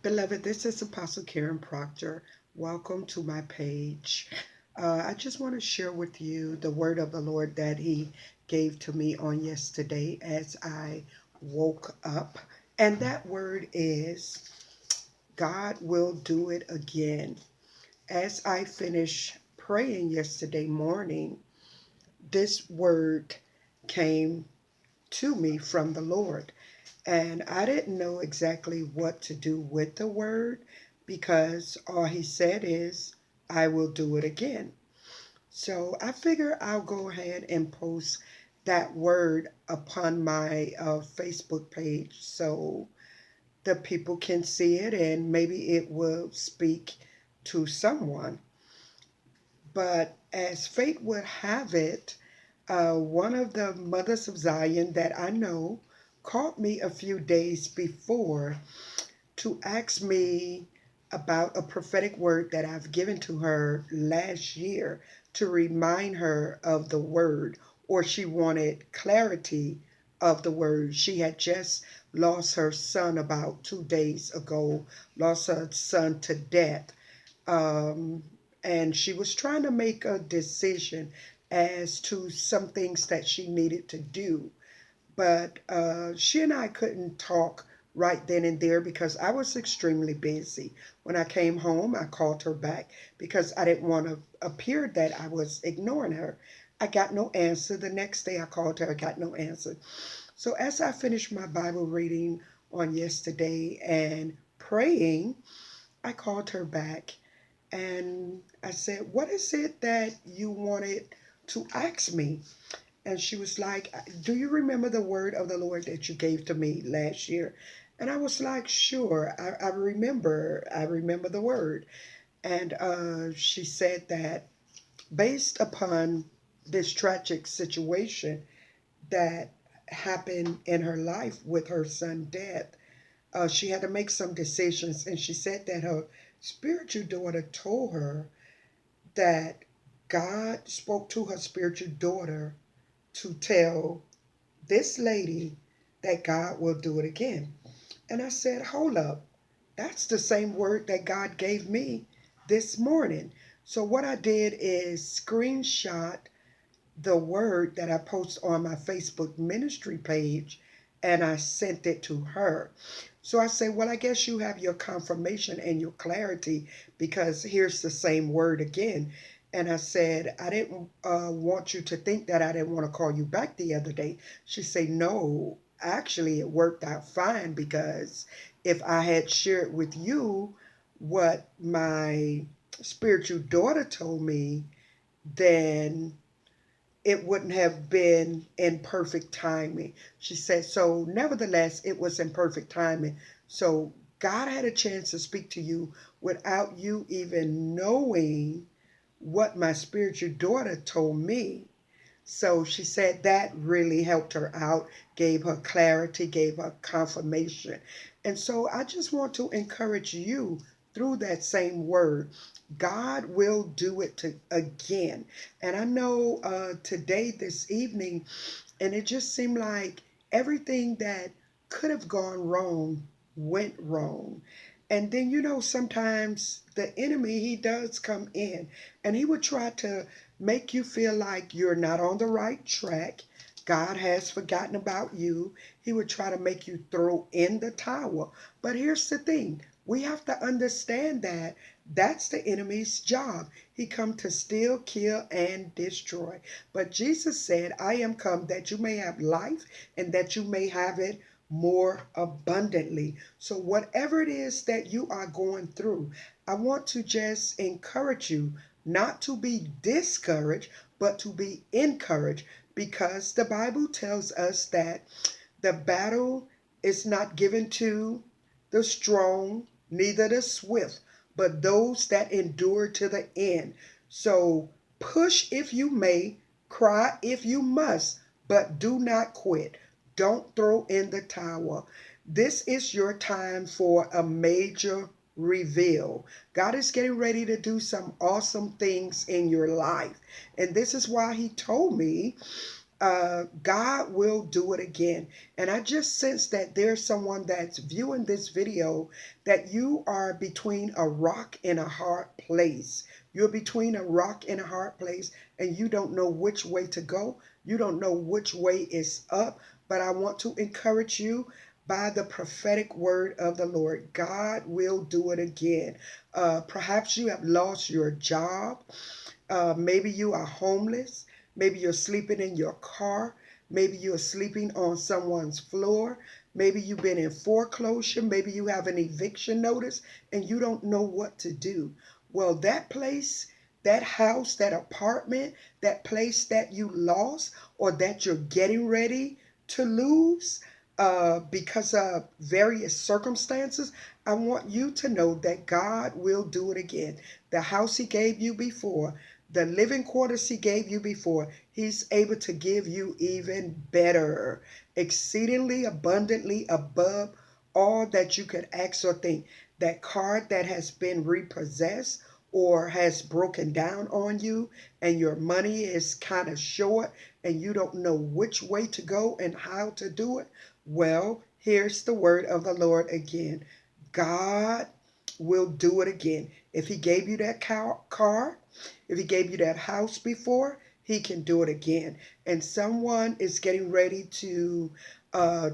Beloved, this is Apostle Karen Proctor. Welcome to my page. I just want to share with you the word of the Lord that He gave to me on yesterday as I woke up. And that word is God will do it again. As I finished praying yesterday morning, this word came to me from the Lord. And I didn't know exactly what to do with the word because all he said is, I will do it again. So I figure I'll go ahead and post that word upon my Facebook page so the people can see it and maybe it will speak to someone. But as fate would have it, one of the mothers of Zion that I know called me a few days before to ask me about a prophetic word that I've given to her last year to remind her of the word, or she wanted clarity of the word. She had just lost her son about 2 days ago, lost her son to death. Um, and she was trying to make a decision as to some things that she needed to do. But she and I couldn't talk right then and there because I was extremely busy. When I came home, I called her back because I didn't want to appear that I was ignoring her. I got no answer. The next day I called her, I got no answer. So as I finished my Bible reading on yesterday and praying, I called her back and I said, what is it that you wanted to ask me? And she was like, do you remember the word of the Lord that you gave to me last year? And I was like, sure, I remember. I remember the word. And she said that based upon this tragic situation that happened in her life with her son's death, she had to make some decisions. And she said that her spiritual daughter told her that God spoke to her spiritual daughter to tell this lady that God will do it again. And I said, hold up, that's the same word that God gave me this morning. So what I did is screenshot the word that I post on my Facebook ministry page and I sent it to her. So I say, well, I guess you have your confirmation and your clarity because here's the same word again. And I said, I didn't want you to think that I didn't want to call you back the other day. She said, no, actually, it worked out fine because if I had shared with you what my spiritual daughter told me, then it wouldn't have been in perfect timing. She said, so nevertheless, it was in perfect timing. So God had a chance to speak to you without you even knowing what my spiritual daughter told me. So she said that really helped her out, gave her clarity, gave her confirmation. And so I just want to encourage you through that same word. God will do it again. And I know today, this evening, and it just seemed like everything that could have gone wrong went wrong. And then, sometimes the enemy, he does come in and he would try to make you feel like you're not on the right track. God has forgotten about you. He would try to make you throw in the towel. But here's the thing. We have to understand that that's the enemy's job. He come to steal, kill, and destroy. But Jesus said, I am come that you may have life and that you may have it more abundantly. So whatever it is that you are going through, I want to just encourage you not to be discouraged, but to be encouraged because the Bible tells us that the battle is not given to the strong, neither the swift, but those that endure to the end. So push if you may, cry if you must, but do not quit. Don't throw in the towel. This is your time for a major reveal. God is getting ready to do some awesome things in your life. And this is why he told me God will do it again. And I just sense that there's someone that's viewing this video that you are between a rock and a hard place. You're between a rock and a hard place, and you don't know which way to go. You don't know which way is up. But I want to encourage you by the prophetic word of the Lord. God will do it again. Perhaps you have lost your job. Maybe you are homeless. Maybe you're sleeping in your car. Maybe you're sleeping on someone's floor. Maybe you've been in foreclosure. Maybe you have an eviction notice and you don't know what to do. Well, that place, that house, that apartment, that place that you lost or that you're getting ready to lose because of various circumstances, I want you to know that God will do it again. The house He gave you before, the living quarters He gave you before, He's able to give you even better, exceedingly abundantly above all that you could ask or think. That car that has been repossessed or has broken down on you, and your money is kind of short and you don't know which way to go and how to do it, well, here's the word of the Lord again. God will do it again. If He gave you that car, if He gave you that house before, He can do it again. And someone is getting ready to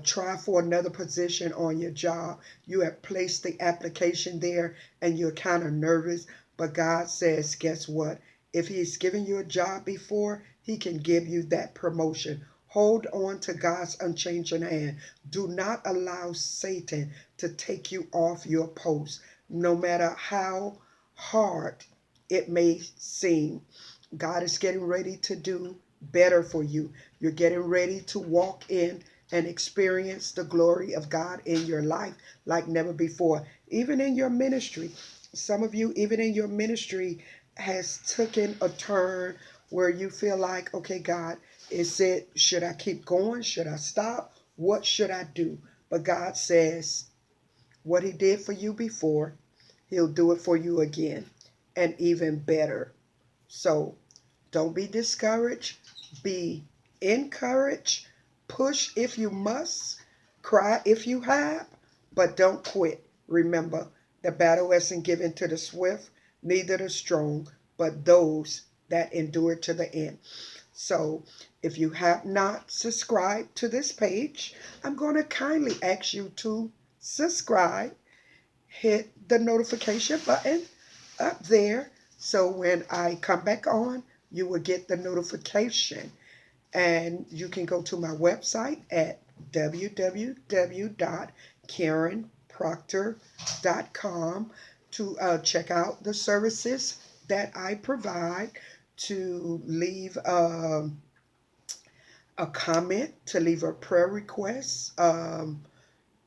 try for another position on your job. You have placed the application there and you're kind of nervous. But God says, guess what? If He's given you a job before, He can give you that promotion. Hold on to God's unchanging hand. Do not allow Satan to take you off your post, no matter how hard it may seem. God is getting ready to do better for you. You're getting ready to walk in and experience the glory of God in your life like never before. Even in your ministry, some of you, even in your ministry, has taken a turn where you feel like, okay, God, should I keep going? Should I stop? What should I do? But God says, what He did for you before, He'll do it for you again and even better. So don't be discouraged. Be encouraged. Push if you must. Cry if you have. But don't quit. Remember, the battle isn't given to the swift, neither the strong, but those that endure to the end. So if you have not subscribed to this page, I'm going to kindly ask you to subscribe. Hit the notification button up there so when I come back on, you will get the notification. And you can go to my website at www.KarenProctor.com to check out the services that I provide, to leave a comment, to leave a prayer request,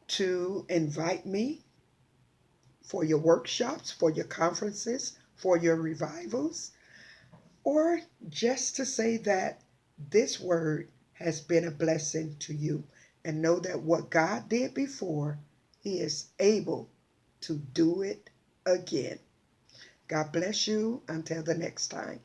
to invite me for your workshops, for your conferences, for your revivals, or just to say that this word has been a blessing to you. And know that what God did before, He is able to do it again. God bless you until the next time.